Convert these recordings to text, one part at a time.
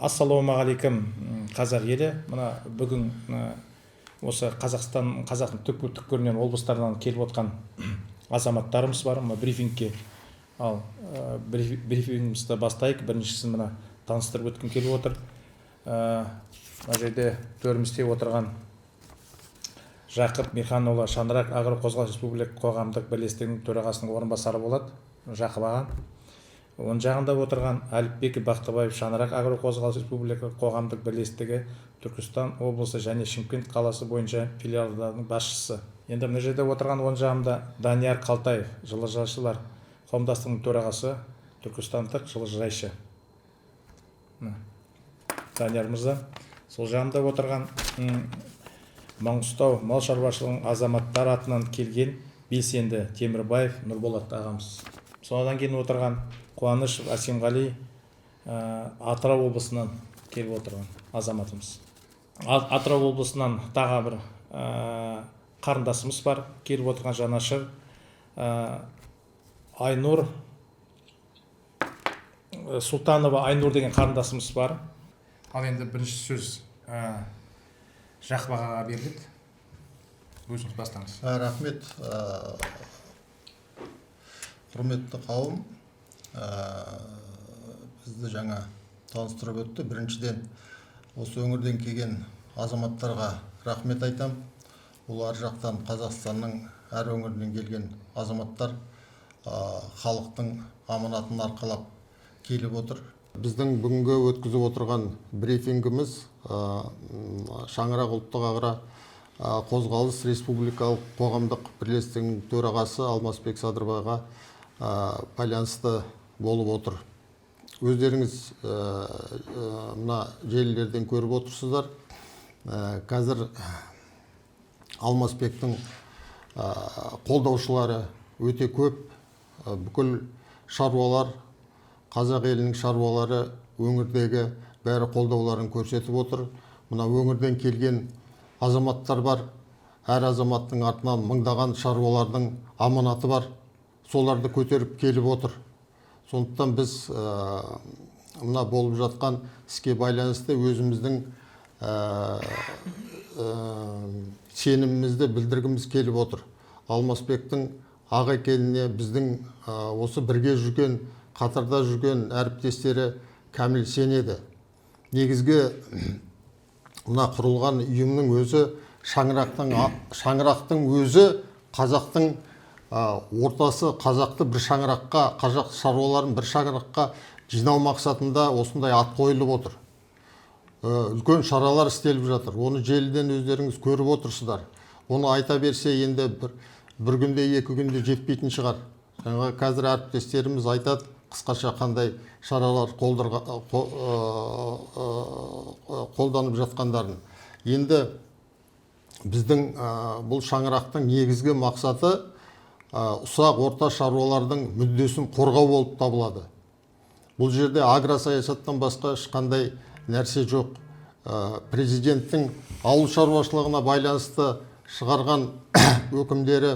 Ассалаумағалейкум қазақ елі. Мына бүгін осы қазақтың түкпір-түкпірінен, облыстарынан келіп отқан азаматтарымыз бар. Брифингке ал брифингімізді бастайық. Біріншісін мына таныстырып өткім келіп отыр. Мына жерде төрімізде отырған Жақып Миханұлы Шаңырақ Агроқозғалыс Республика қоғамдық бірлестігінің төрағасының орынбасары болады. Жақып аға. Оң жағында отырған Әліпбек Бақтыбаев Шаңырақ Агроқозғалыс Республика қоғамдық бірлестігі Түркістан облысы және Шымкент қаласы бойынша филиалдарының басшысы. Енді мына жерде отырған оң жағында Данияр Қалтаев жылыжайшылар қауымдастығының төрағасы, түркістандық жылыжайшы. Данияр мырза. Сол жағында отырған Маңғыстау мал шаруашылығының азаматтар атынан келген белсенді Темірбаев Нұрболат ағамыз. Содан кейін отырған Қуанышев Асимғали Атырау облысынан келіп отырған азаматымыз. Атырау облысынан тағы бір қарындасымыз бар, келіп отырған жанашыр Айнұр Сұлтанова Айнұр деген қарындасымыз бар. Ал енді бірінші сөз Жақып ағаға беріледі. Өзіңіз бастаңыз. Рахмет. Құрметті қауым, бізді жаңа таныстырып өтті. Біріншіден осы өңірден келген азаматтарға рахмет айтам. Олар жақтан Қазақстанның әр өңірінен келген азаматтар халықтың аманатын арқалап келіп отыр. Біздің бүгінгі өткізіп отырған брифингіміз Шаңырақ ұлттық агро қозғалыс республикалық қоғамдық бірлестігінің төрағасы Алмасбек Садырбайға байланысты болып отыр. Өздеріңіз мына желілерден көріп отырсыздар. Қазір Алмасбектің қолдаушылары өте көп. Бүкіл шаруалар, қазақ елінің шаруалары өңірдегі бәрі қолдауларын көрсетіп отыр. Мына өңірден келген азаматтар бар. Әр азаматтың артынан мыңдаған шаруалардың аманаты бар. Соларды көтеріп келіп отыр. Сондықтан біз мына болып жатқан іске байланысты өзіміздің сенімімізді білдіргіміз келіп отыр. Алмасбектің ақ екеніне біздің осы бірге жүрген, қатарда жүрген әріптестері кәміл сенеді. Негізгі мына құрылған ұйымның өзі шаңырақтың өзі қазақтың ортасы, қазақты бір шаңыраққа, қазақ шаруаларын бір шаңыраққа жинау мақсатында осындай ат қойылып отыр. Үлкен шаралар істеліп жатыр. Оны желіден өздеріңіз көріп отырсыздар. Оны айта берсе енді бір күнде, екі күнде жетпейтін шығар. Қазір әріптестеріміз айтады, қысқаша қандай шаралар қолданып жатқандарын. Енді біздің бұл шаңырақтың негізгі мақсаты ұсақ орта шаруалардың мүддесін қорғау болып табылады. Бұл жерде агросаясаттан басқа ешқандай нәрсе жоқ. Президенттің ауыл шаруашылығына байланысты шығарған өкімдері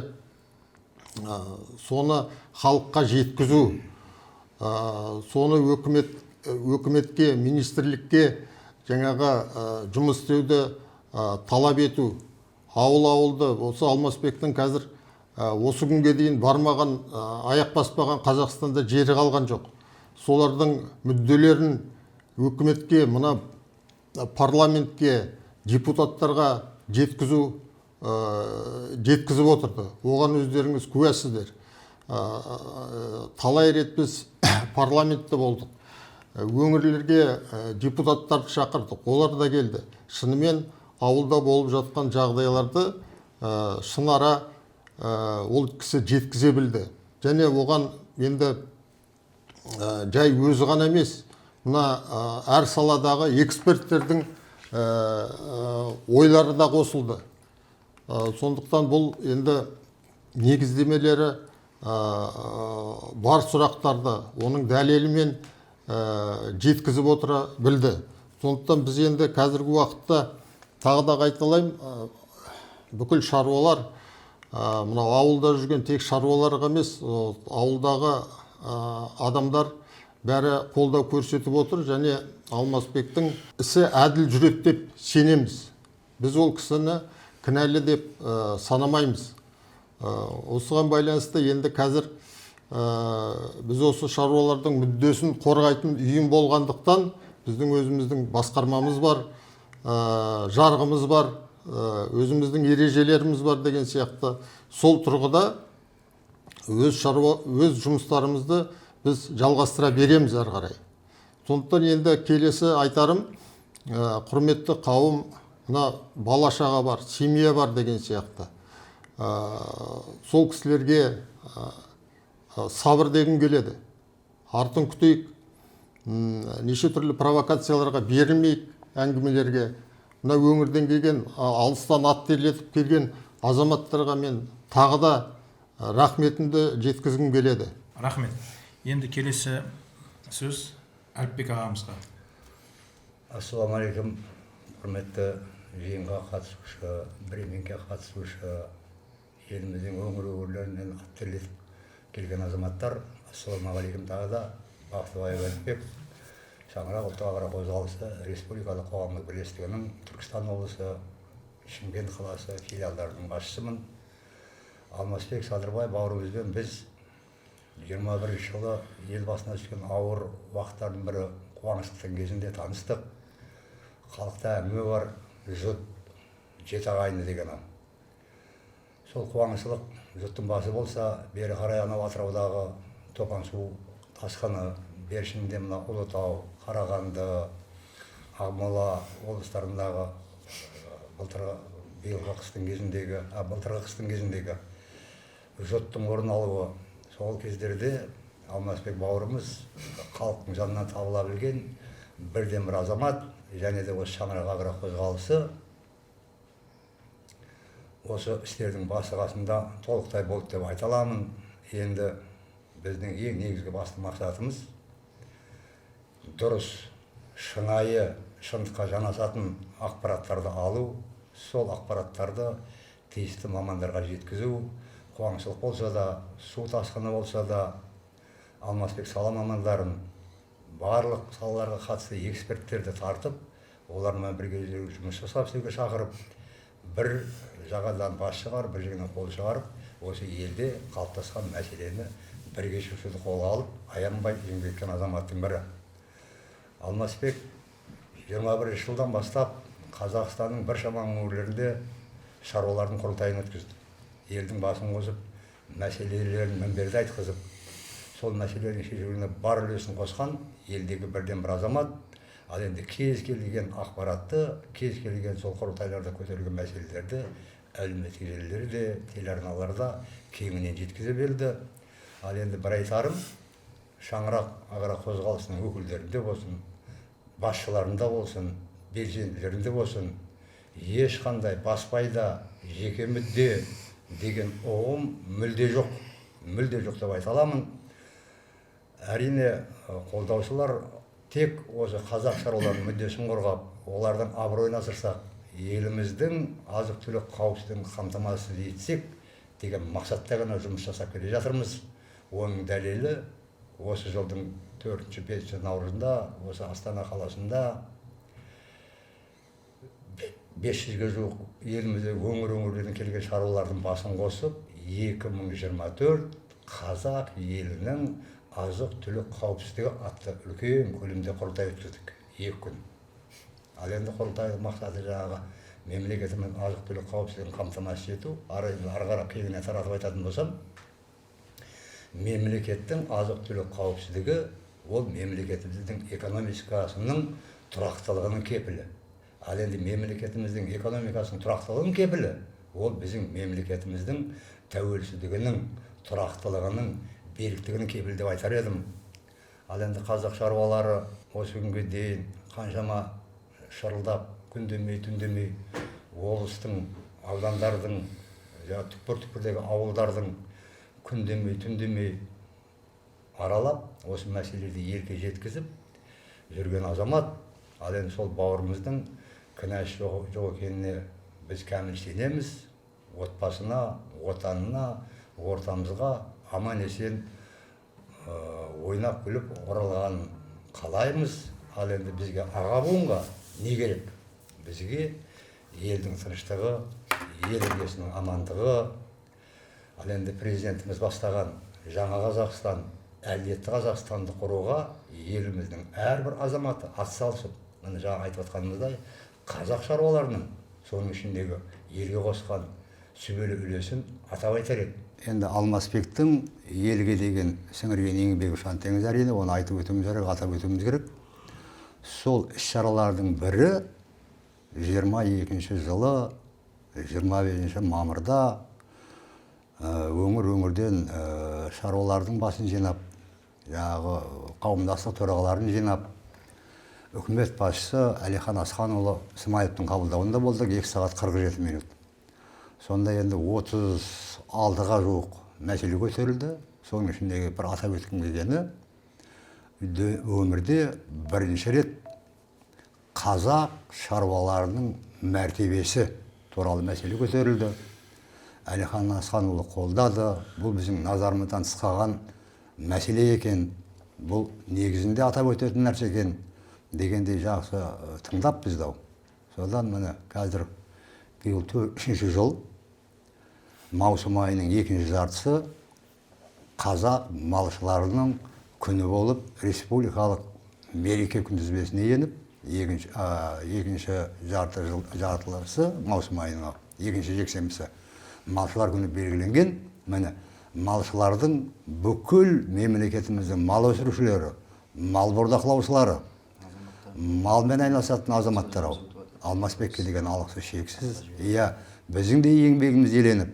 соны халыққа жеткізу, соны өкіметке, министрлікке жаңағы жұмыс істеуді талап ету. Ауыл-ауылды осы Алмасбектің қазір осы күнге дейін бармаған, аяқ баспаған Қазақстанда жері қалған жоқ. Солардың мүдделерін өкіметке, мына парламентке, депутаттарға жеткізіп отырды. Оған өздеріңіз куәсіздер. Талай рет біз парламентте болдық. Өңірлерге депутаттарды шақырдық. Олар да келді. Шынымен ауылда болып жатқан жағдайларды шынара ол кісі жеткізе білді. Және оған енді жай өзі ғана емес, мына әр саладағы эксперттердің ойлары да қосылды. Сондықтан бұл енді негіздемелері бар сұрақтарды оның дәлелімен жеткізіп отыра білді. Сондықтан біз енді қазіргі уақытта тағы да қайталайым, бүкіл шаруалар, мына ауылда жүрген тек шаруаларға емес, ауылдағы адамдар бәрі қолдау көрсетіп отыр, және Алмасбектің ісі әділ жүреді деп сенеміз. Біз ол кісіні кінәлі деп санамаймыз. Осыған байланысты енді қазір біз осы шаруалардың мүддесін қорғайтын ұйым болғандықтан біздің өзіміздің басқармамыз бар, жарғымыз бар, өзіміздің ережелеріміз бар деген сияқты. Сол тұрғыда өз жұмыстарымызды біз жалғастыра береміз әрі қарай. Сондықтан енді келесі айтарым, құрметті қауым, мына бала шаға бар, семья бар деген сияқты. Сол кісілерге сабыр дегім келеді. Артын күтейік, неше түрлі провокацияларға берілмейік, әңгімелерге. Мына өңірден келген, алыстан ат терлетіп келген азаматтарға мен тағы да рахметімді жеткізгім келеді. Рахмет. Енді келесі сөз Әліпбек ағамызға. Ассалаумағалейкум, құрметті жиынға қатысушы, брифингке қатысушы, еліміздің өңірлерінен ат терлетіп келген азаматтар. Ассалаумағалейкум. Тағы да Бақтыбаев Әліпбек, Шаңырақ ұлттық агро қозғалысы республикалық қоғамдық бірлестігінің Түркістан облысы, Шымкент қаласы филиалдарының басшысымын. Алмасбек Садырбай бауырымызбен біз 21 жылы ел басына түскен ауыр уақыттардың бірі қуаныштың кезінде таныстық. Халықта әңгіме бар, жұт жеті ағайынды деген. Сол қуаңшылық жұттың басы болса, бері қарай анау Атыраудағы Топан су тасқыны, бершінде мына Ұлытау, Қарағанды, Ақмола облыстарындағы былтырғы қыстың кезіндегі жұттың орын алуы. Сол кездерде Алмасбек бауырымыз халықтың жанынан табыла білген бірден бір азамат, және де осы Шаңырақ агро қозғалысы осы істердің басы қасында толықтай болды деп айта аламын. Енді біздің ең негізгі басты мақсатымыз дұрыс, шынайы, шындыққа жанасатын ақпараттарды алу, сол ақпараттарды тиісті мамандарға жеткізу. Қуаңшылық болса да, су тасқыны болса да, Алмасбек сала мамандарын, барлық салаларға қатысты эксперттерді тартып, олармен бірге жұмыс жасап істеуге шақырып, бір жағадан бас шығарып, бір жағынан қол шығарып, осы елде қалыптасқан мәселені бірге шешуді қолға алып, аянбай еңбек еткен азаматтың бірі. Алмасбек 21 жылдан бастап Қазақстанның біршама өңірлерінде шаруалардың құрылтайын өткізді. Елдің басын қосып, мәселелерін мінберде айтқызып, сол мәселелердің шешуіне бар үлесін қосқан елдегі бірден бір азамат. Ал енді кез келген ақпаратты, кез келген сол құрылтайларда көтерілген мәселелерді әлеуметтік желілерде, телеарналарда кеңінен жеткізе берді. Ал енді бір айтарым, Шаңырақ агро қозғалысының өкілдерінде болсын, басшыларында болсын, белсенділерінде болсын, ешқандай баспайда, жеке мүдде деген ұғым мүлде жоқ деп айта аламын. Әрине, қолдаушылар тек осы қазақ шаруаларының мүддесін қорғап, олардың абыройын асырсақ, еліміздің азық-түлік қауіпсіздігін қамтамасыз етсек деген мақсатта ғана жұмыс жасап келе жатырмыз. Оның дәлелі осы жылдың 4-5 наурызында осы Астана қаласында 500-ге жуық елімізде өңір-өңірлерден келген шаруалардың басын қосып, 2024 қазақ елінің азық-түлік қауіпсіздігі атты үлкен көлемде құрылтай өткіздік 2 күн. Ал енді құрылтайдың мақсаты жаңағы мемлекетіміздің азық-түлік қауіпсіздігін қамтамасыз ету. Ары қарап кеңінен таратып айтатын болсам, мемлекеттің азық-түлік қауіпсіздігі ол мемлекетіміздің экономикасының тұрақтылығының кепілі. Ал енді мемлекетіміздің экономикасының тұрақтылығының кепілі ол біздің мемлекетіміздің тәуелсіздігінің, тұрақтылығының, беріктігінің кепілі деп айтар едім. Ал енді қазақ шаруалары осы күнге дейін қаншама шырылдап, күндемей, түндемей облыстың, аудандардың, түкпір-түкпірдегі ауылдардың күндемей, түндемей аралап, осы мәселелерді елге жеткізіп жүрген азамат. Ал енді сол бауырымыздың кінәсі жоқ екеніне біз кәміл сенеміз. Отбасына, отанына, ортамызға аман есен ойнап күліп оралғанын қалаймыз. Ал енді бізге аға буынға не керек? Бізге елдің тыныштығы, ел іргесінің амандығы, ал енді президентіміз бастаған жаңа Қазақстан, әділетті Қазақстанды құруға еліміздің әрбір азаматы атсалысып, міне жаңа айтып отқанымыздай, қазақ шаруаларының соның ішіндегі елге қосқан сүбелі үлесін атап айтар едік. Енді Алмасбектің елге деген сіңірген еңбегі ұшан теңіз әрине, оны айтып өтуіміз керек, атап өтуіміз керек. Сол іс-шаралардың бірі 22 жылы 25 мамырда өңірден шаруалардың басын жинап, жаңағы қауымдастық төрағаларын жинап, үкімет басшысы Әлихан Асханұлы Смайыловтың қабылдауында болдық 2 сағат 47 минут. Сонда енді 36-ға жуық мәселе көтерілді. Соның ішіндегі бір атап өткім келгені, өмірде бірінші рет қазақ шаруаларының мәртебесі туралы мәселе көтерілді. Әлихан Асханұлы қолдады. Бұл біздің назарымыздан тыс қалған мәселе екен. Бұл негізінде атап өтетін нәрсе екен дегендей жақсы тыңдап бізді. Содан міне қазір биыл 3-ші жыл, маусым айының 2-ші жартысы қазақ малшыларының күні болып, республикалық мереке күнтізбесіне еніп, екінші жартыласы маусым айының 2-ші жексенбісі малшылар күні белгіленген. Міне малшылардың бүкіл мемлекетіміздің мал өсірушілері, мал бордақылаушылары, малмен айналысатын азаматтар Алмасбекке деген алғысы шексіз. Біздің де еңбегіміз еленіп,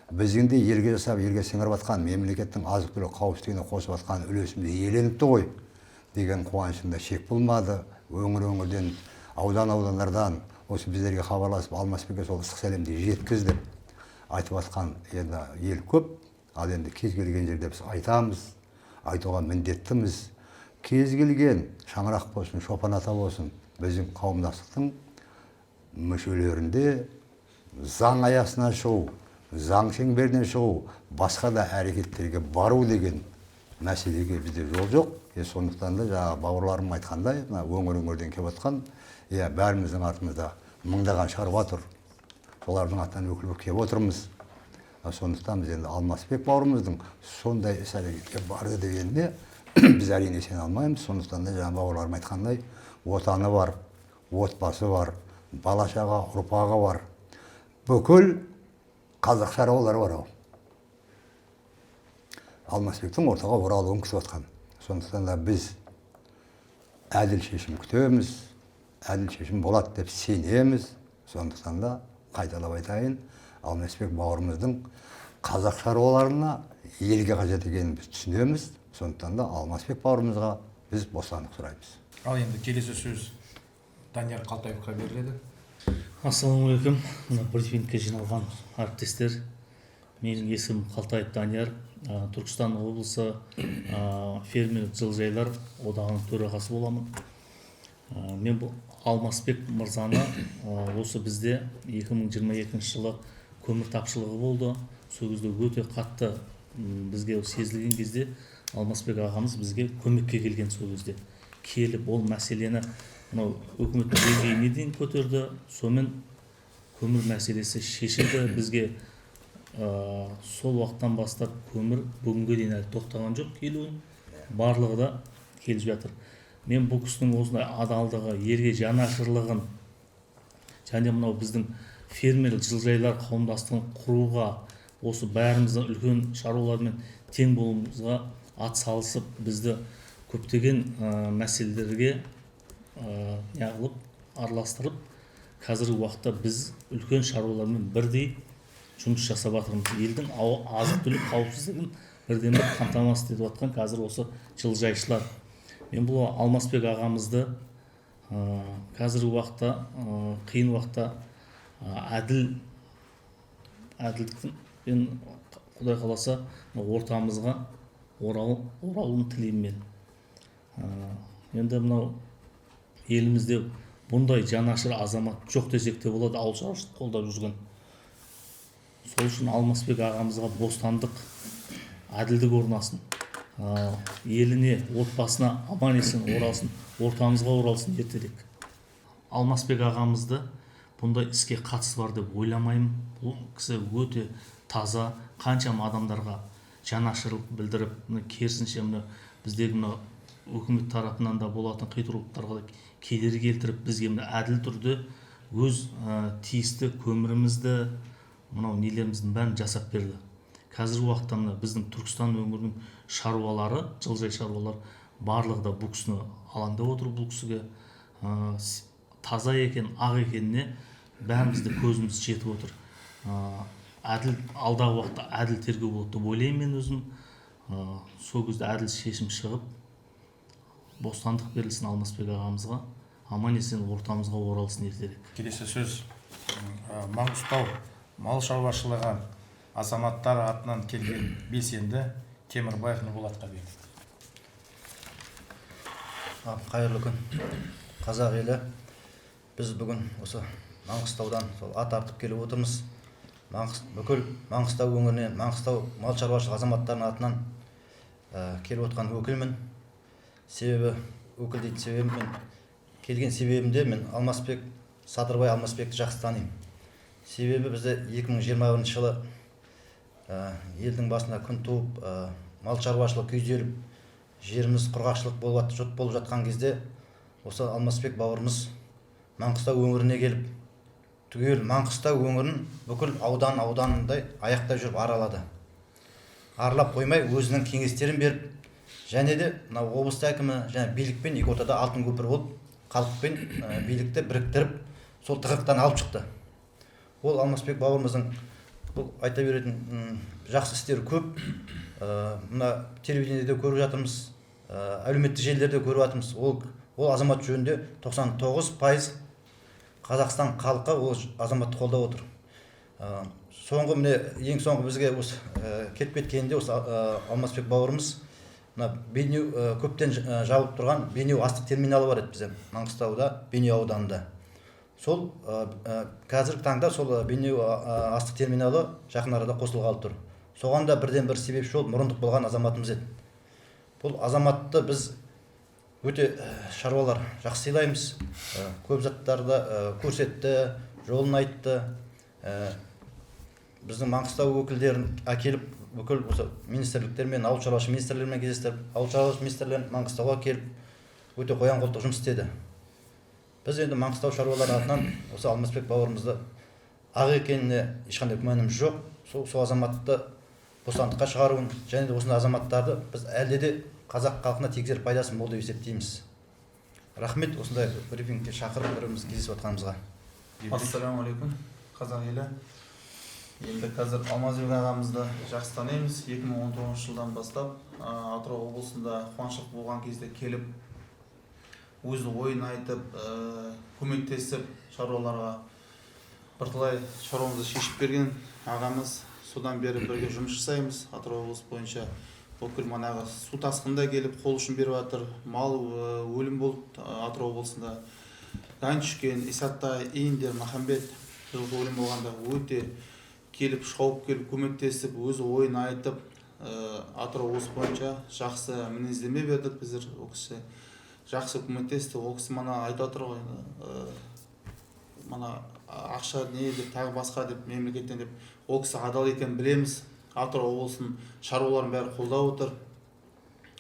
біздің де елге жасап, елге сіңіріп атқан, мемлекеттің азық-түлік қауіпсіздігіне қосып атқан үлесіміз еленіпті ғой деген қуанышымда шек болмады. Өңірден, аудандардан осы біздерге хабарласып, Алмасбекке сол ыстық сәлемді жеткізді. Айтып атқан енді ел көп. Ал енді кез келген жерде біз айтамыз, айтуға міндеттіміз. Кез келген шаңырақ болсын, шопан ата болсын, біздің қауымдастықтың мүшелерінде заң аясына шығу, заң шеңберінен шығу, басқа да әрекеттерге бару деген мәселеге бізде жол жоқ. Сондықтан да жаңағы бауырларым айтқандай, өңірден келіп отқан, бәріміздің артымызда мыңдаған шаруа тұр. Солардың аттан өкіл болып келіп отырмыз. Сондықтан біз енді Алмасбек бауырымыздың сондай іс-әрекетке барды дегенде біз әрине сене алмаймыз. Сондықтан да жаңа бауырларым айтқандай, отаны бар, отбасы бар, бала-шаға, ұрпағы бар. Бүкіл қазақ шаруалары бар. Алмасбектің ортаға оралуын күтіп отқан. Сондықтан да біз әділ шешім күтеміз, әділ шешім болады деп сенеміз. Сондықтан да қайталап айтайын, Алмасбек бауырымыздың қазақ шаруаларына елге қажет екенін біз түсінеміз. Сондықтан да Алмасбек бауырымызға біз бостандық сұраймыз. Ал енді келесі сөз Данияр Қалтаевқа беріледі. Ассалаумағалейкум. Брифингке жиналған әріптестер, менің есімім Қалтаев Данияр, Түркістан облысы фермерлік жылыжайлар одағының төрағасы боламын. Мен бұл Алмасбек мырзаны осы бізде 2022 жылы көмір тапшылығы болды. Сол кезде өте қатты бізге сезілген кезде Алмасбек ағамыз бізге көмекке келген. Сол кезде келіп ол мәселені үкіметтің деңгейіне дейін көтерді. Сонымен көмір мәселесі шешілді. Бізге сол уақыттан бастап көмір бүгінге дейін әлі тоқтаған жоқ келуін. Барлығы да келіп жатыр. Мен бұл кісінің осындай адалдығы, елге жанашырлығын және мынау біздің фермерлік жылыжайлар қауымдастығын құруға, осы бәріміздің үлкен шаруалармен тең болуымызға ат салысып, бізді көптеген мәселелерге неғылып, араластырып, қазіргі уақытта біз үлкен шаруалармен бірдей жұмыс жасап жатырмыз. Елдің азық-түлік қауіпсіздігін бірден бір қамтамасыз етіп жатқан қазір осы жылыжайшылар. Мен бұл Алмасбек ағамызды қазіргі уақытта, қиын уақытта әділдіктен Құдай қаласа ортамызға оралуын тілеймін мен. Енді мынау елімізде бұндай жанашыр азамат жоқ десек те болады, ауыл шаруашылықты қолдап жүрген. Сол үшін Алмасбек ағамызға бостандық, әділдік орнасын. еліне, отбасына аман есен оралсын, ортамызға оралсын ертерек. Алмасбек ағамызды бұндай іске қатысы бар деп ойламаймын. Бұл кісі өте таза, қаншама адамдарға жанашырлық білдіріп, керісінше біздегі үкімет тарапынан да болатын қитұрылықтарға да кедергі келтіріп, бізге әділ түрде өз тиісті көмірімізді, мынау нелеріміздің бәрін жасап берді. Қазіргі уақытта біздің Түркістан өңірінің шаруалары, жылжай шаруалар барлығы да бұл кісіні алаңдап отыр. Бұл кісіге таза екен, ақ екеніне бәрімізді көзіміз жетіп отыр. Әділ, алдағы уақытта әділ тергеу болады деп ойлаймын мен өзім. Сол кезде әділ шешім шығып, бостандық берілсін Алмасбек ағамызға, аман есен ортамызға оралсын ертерек. Келесі сөз Маңғыстау мал шаруашылығы азаматтар атынан келген белсенді Темірбаев Нұрболатқа берді. Қайырлы күн, қазақ елі. Біз бүгін осы Маңғыстаудан ат артып келіп отырмыз. Бүкіл Маңғыстау өңірінен, Маңғыстау мал шаруашылығы азаматтарының атынан келіп отқан өкілмін. Себебі, өкіл дейді себебім, келген себебімде мен Садырбай Алмасбекті жақсы танимын. Себебі бізде 2021 жылы елдің басына күн туып, мал шаруашылығы күйзеліп, жеріміз құрғақшылық болып жатқан кезде осы Алмасбек бауырымыз Маңғыстау өңіріне келіп, түгел Маңғыстау өңірін бүкіл ауданындай аяқтай жүріп аралады. Аралап қоймай өзінің кеңестерін беріп, және де облыс әкімі және билікпен екі ортада алтын көпір болып, халықпен билікті біріктіріп, сол тығырықтан алып шықты. Ол Алмасбек бауырымыздың бұл айта беретін жақсы істері көп. Мына телевидениеде көріп жатырмыз, әлеуметтік желілерде көріп жатырмыз. Ол азамат жөнінде 99% Қазақстан халқы ол азаматты қолдап отыр. Ең соңғы бізге осы келіп кеткенде осы Алмасбек бауырымыз Бейнеу көптен жабылып тұрған Бейнеу астық терминалы бар еді бізде Маңғыстауда, Бейнеу ауданында. Сол қазіргі таңда сол Бейнеу астық терминалы жақын арада қосылғалы тұр. Соған да бірден бір себепші болып мұрындық болған азаматымыз еді. Бұл азаматты біз өте шаруалар жақсы сыйлаймыз. Көп заттарды көрсетті, жолын айтты. Біздің Маңғыстау өкілдерін әкеліп, бүкіл осы министрліктермен, ауыл шаруашылығы министрлерімен кездестіріп, ауыл шаруашылығы министрлерін Маңғыстауға келіп, өте қоян қолтық жұмыс істеді. Біз енді Маңғыстау шаруалары атынан осы Алмасбек бауырымызды ақ екеніне ешқандай күмәніміз жоқ. Сол азаматты бостандыққа шығаруын, және де осындай азаматтарды біз әлде де қазақ халқына тигізер пайдасы мол деп есептейміз. Рахмет, осындай брифингке шақырып біріміз кездесіп отқанымызға. Ассалаумағалейкум, қазақ елі. Енді қазір Алмасбек ағамызды жақсы танимыз. 2019 жылдан бастап Атырау облысында қуаңшылық болған кезде келіп, өз ойын айтып, көмектесіп, шаруаларға бірталай шаруамызды шешіп берген ағамыз. Содан бері бірге жұмыс жасаймыз. Атырау облысы бойынша бүкіл манағы су тасқында келіп қол ұшын беріп жатыр. Мал өлім болды Атырау облысында. Ганчүкен, Исаттай, Индер, Махамбет жылғы өлім болғанда өте келіп, шауып келіп, көмектесіп, өзі ойын айтып, Атырау облысы бойынша жақсы мінездеме бердік. Біздер ол кісі жақсы көмектесті. Ол кісі мана айтып отыр ғой, мана ақша не деп, тағы басқа деп, мемлекеттен деп, ол кісі адал екенін білеміз. Атырау облысының шаруаларын бәрі қолдап отыр.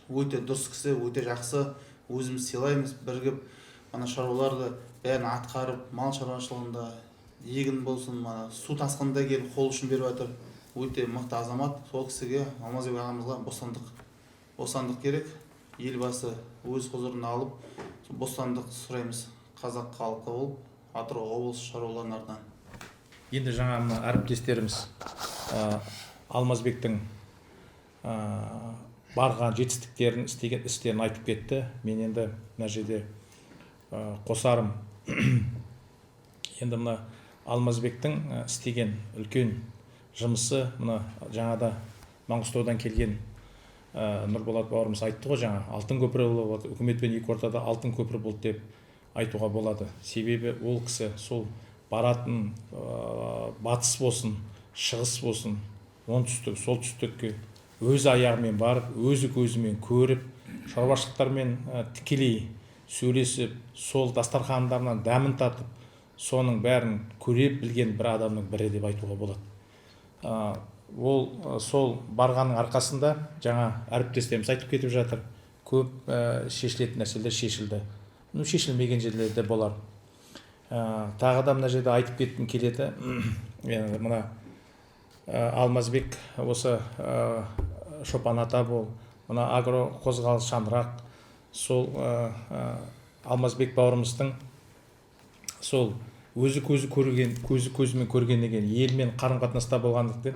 Өте дұрыс кісі, өте жақсы. Өзіміз сыйлаймыз, бірігіп, мана шаруаларды бәрін атқарып, мал шаруашылығында егін болсын, су тасқында келіп қол ұшын беріп жатыр. Өте мықты азамат. Сол кісіге, Алмасбек ағамызға бостандық керек. Елбасы өз құзырына алып, бостандық сұраймыз. Қазақ халқы болып, Атырау облысы шаруаларының артынан. Енді жаңа әріптестеріміз Алмасбектің барған жетістіктерін, істеген істерін айтып кетті. Мен енді мына жерде қосарым. Енді мына Алмасбектің істеген үлкен жұмысы, мына жаңада Маңғыстаудан келген Нұрболат бауырымыз айтты ғой, жаңа алтын көпірі болды, үкіметпен екі ортада алтын көпірі болды деп айтуға болады. Себебі ол кісі сол баратын батыс болсын, шығыс болсын, оңтүстік, солтүстікке өз аяғымен барып, өзі көзімен көріп, шаруашылықтармен тікелей сөйлесіп, сол дастархандарынан дәмін татып, соның бәрін көре білген бір адамның бірі деп айтуға болады. Ол сол барғанның арқасында жаңа әріптестеріміз айтып кетіп жатыр, көп шешілетін нәрселер шешілді. Шешілмеген жерлер де болар. Тағы да мына жерде айтып кеткім келеді. Мына Алмазбек, осы Шопан ата бол, мына агро қозғалыс шаңырақ, сол Алмазбек бауырымыздың сол өзі көзімен көргеннен елмен қарым-қатынаста болғандықтан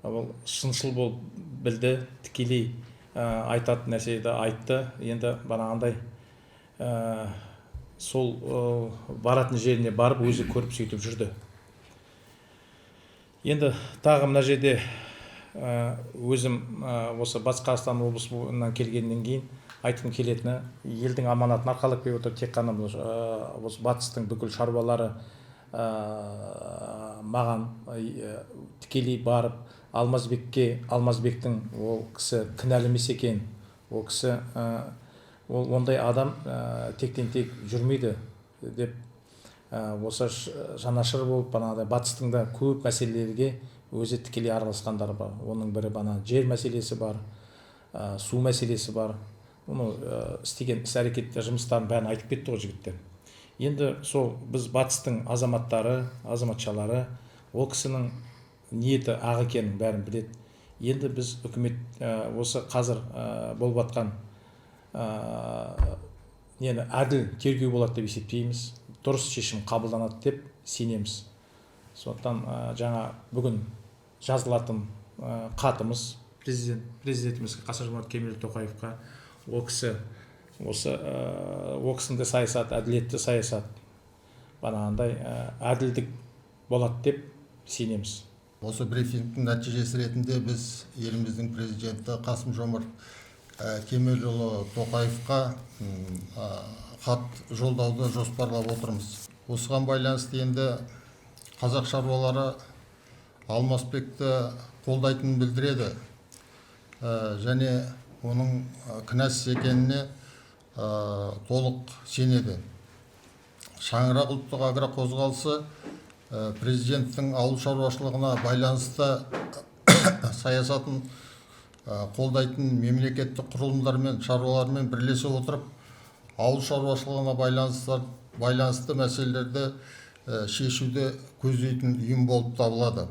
ол шыншыл болып білді, тікелей айтатын нәрсені айтты. Енді бағанағындай сол баратын жеріне барып өзі көріп сөйтіп жүрді. Енді тағы мына жерде өзім осы Батыс Қазақстан облысынан келгеннен кейін айтқым келетіні, елдің аманатын арқалап келіп отыр. Тек қана осы батыстың бүкіл шаруалары маған тікелей барып, Алмазбектің ол кісі кінәлі емес екен, ол кісі ондай адам тектен тек жүрмейді деп, осы жанашыр болып, бағанағыдай батыстың да көп мәселелерге өзі тікелей араласқандары бар. Оның бірі жер мәселесі бар, су мәселесі бар. Оны істеген іс-әрекет жұмыстарын бәрін айтып кетті ғой жігіттер. Енді сол біз батыстың азаматтары, азаматшалары, ол кісінің ниеті ақ екенін бәрін біледі. Енді біз үкімет осы қазір болып жатқан нені әділ тергеу болады деп есептейміз. Дұрыс шешім қабылданады деп сенеміз. Сондықтан жаңа бүгін жазылатын хатымыз президентіміз Қасым-Жомарт Кемелұлы Тоқаевқа, ол кісінің саясат, әділетті саясат, бағанағындай әділдік болады деп сенеміз. Осы брифингтің нәтижесі ретінде біз еліміздің президенті Қасым-Жомарт Кемелұлы Тоқаевқа хат жолдауды жоспарлап отырмыз. Осыған байланысты енді қазақ шаруалары Алмазбекті қолдайтынын білдіреді және оның кінәсіз екеніне толық сенеді. Шаңырақ ұлттық агро қозғалысы президенттің ауыл шаруашылығына байланысты саясатын қолдайтын мемлекеттік құрылымдармен, шаруалармен бірлесе отырып, ауыл шаруашылығына байланысты мәселелерді шешуді көздейтін ұйым болып табылады.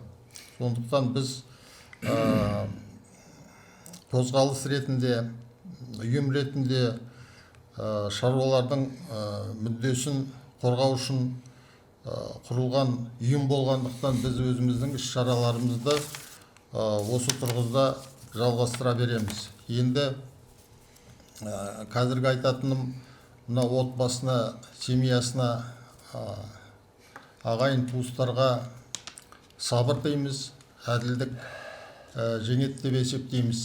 Сондықтан біз қозғалыс ретінде, ұйым ретінде шаруалардың мүддесін қорғау үшін құрылған ұйым болғандықтан біз өзіміздің іс-шараларымызды осы тұрғыда жалғастыра береміз. Енді қазіргі айтатыным, мына отбасына, семьясына, ағайын туыстарға сабыр дейміз, әділдік жеңеді деп есептейміз.